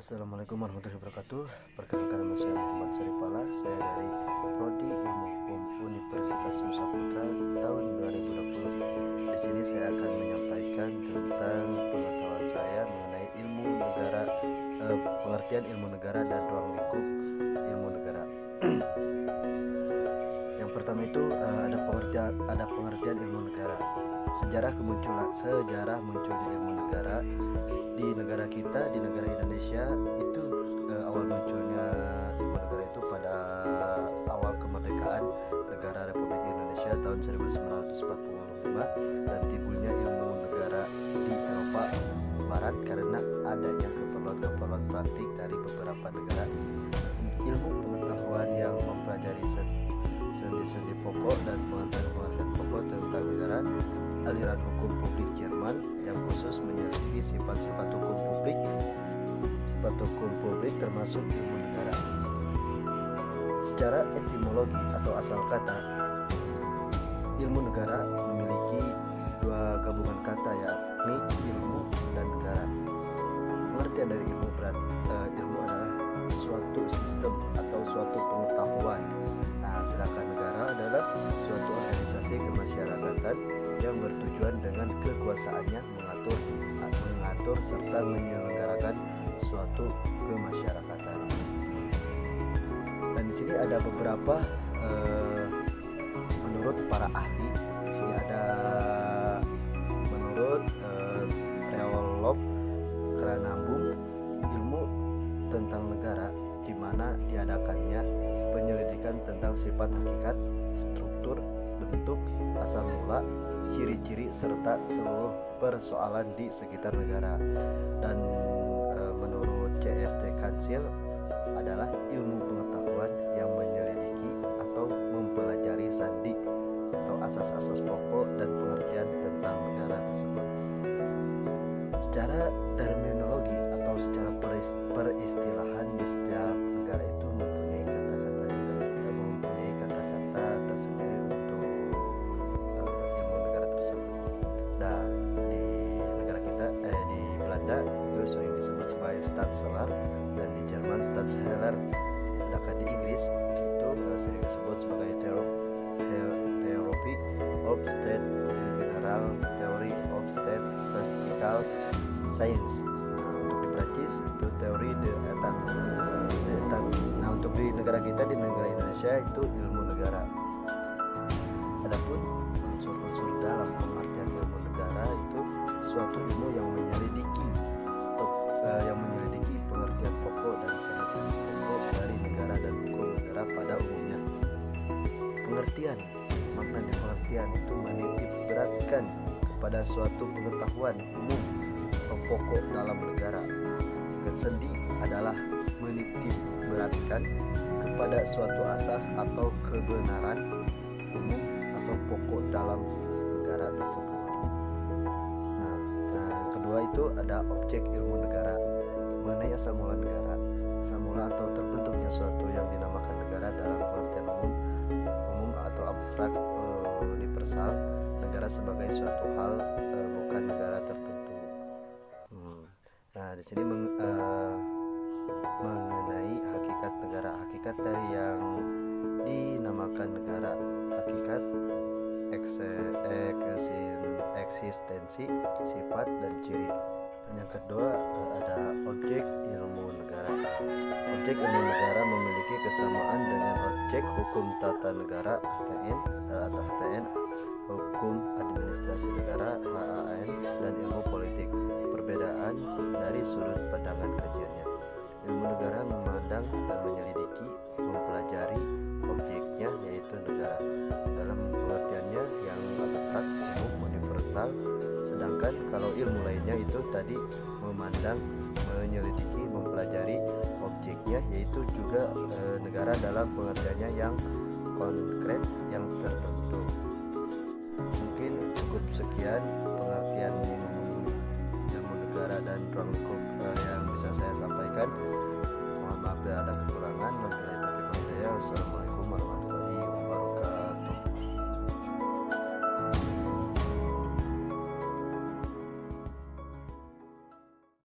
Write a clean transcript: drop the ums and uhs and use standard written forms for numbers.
Assalamualaikum warahmatullahi wabarakatuh. Perkenalkan, nama saya Muhammad Saripala. Saya dari Prodi Ilmu Hukum Universitas Nusa Putra tahun 2020. Di sini saya akan menyampaikan tentang pengetahuan saya mengenai ilmu negara, pengertian ilmu negara dan ruang lingkup ilmu negara. Yang pertama itu ada pengertian ilmu negara. Sejarah munculnya ilmu negara di negara kita, di negara Indonesia itu awal munculnya ilmu negara itu pada awal kemerdekaan negara Republik Indonesia tahun 1945, dan timbulnya ilmu negara di Eropa Barat karena adanya keperluan praktik dari beberapa negara. Ilmu pengetahuan yang mempelajari sendi-sendi pokok dan pengertian pokok tentang negara. Aliran hukum publik Jerman yang khusus menyelidiki sifat-sifat hukum publik termasuk ilmu negara. Secara etimologi atau asal kata, ilmu negara memiliki dua gabungan kata, yakni ilmu dan negara. Pengertian dari ilmu adalah suatu sistem atau suatu pengetahuan. Sedangkan negara adalah suatu organisasi kemasyarakatan yang bertujuan dengan kekuasaannya mengatur serta menyelenggarakan suatu kemasyarakatan. Dan di sini ada beberapa menurut para ahli. Di sini ada menurut Reolov Kranambung, ilmu tentang negara di mana diadakannya penyelidikan tentang sifat hakikat, struktur, bentuk, asal mula, ciri-ciri serta seluruh persoalan di sekitar negara. Dan menurut CST Kansil adalah ilmu pengetahuan yang menyelidiki atau mempelajari sandi atau asas-asas pokok dan pengertian tentang negara tersebut. Secara terminologi atau secara peristilahan, di setiap negara itu mempunyai kata-kata tersendiri untuk ilmu negara tersebut. Nah, di negara kita, di Belanda itu sering disebut sebagai Stadtseler, dan di Jerman Staatsherr. Sedangkan di Inggris itu sering disebut sebagai Theory of State General, Theory of State Statistical Science. Untuk di Prancis itu teori de Etat. Nah, untuk di negara kita, di negara Indonesia itu ilmu negara. Adapun unsur-unsur dalam pengertian ilmu negara itu suatu ilmu yang menyelidiki pengertian pokok dan sendi-sendi pokok dari negara dan hukum negara pada umumnya. Makna pengertian itu menitik beratkan kepada suatu pengetahuan umum atau pokok dalam negara. Sendi adalah menitik beratkan kepada suatu asas atau kebenaran umum atau pokok dalam negara tersebut. Nah, yang kedua itu ada objek ilmu negara. Mengenai asal mula negara, asal mula atau terbentuknya suatu yang dinamakan negara dalam pengertian umum atau abstrak universal. Negara sebagai suatu hal, bukan negara tertentu. Nah, di sini mengenai hakikat negara, hakikat dari yang dinamakan negara, hakikat eksistensi, sifat dan ciri. Dan yang kedua ada objek ilmu negara. Objek ilmu negara memiliki kesamaan dengan objek hukum tata negara (HTN), hukum administrasi negara (HAN), dan ilmu politik. Perbedaan dari sudut pandangan kajiannya. Ilmu negara memandang dan menyelidiki, mempelajari objeknya, yaitu negara, dalam pengertiannya yang abstrak, umum, universal. Sedangkan kalau ilmu lainnya itu tadi memandang, menyelidiki, mempelajari objeknya, yaitu juga negara dalam pengertiannya yang konkret,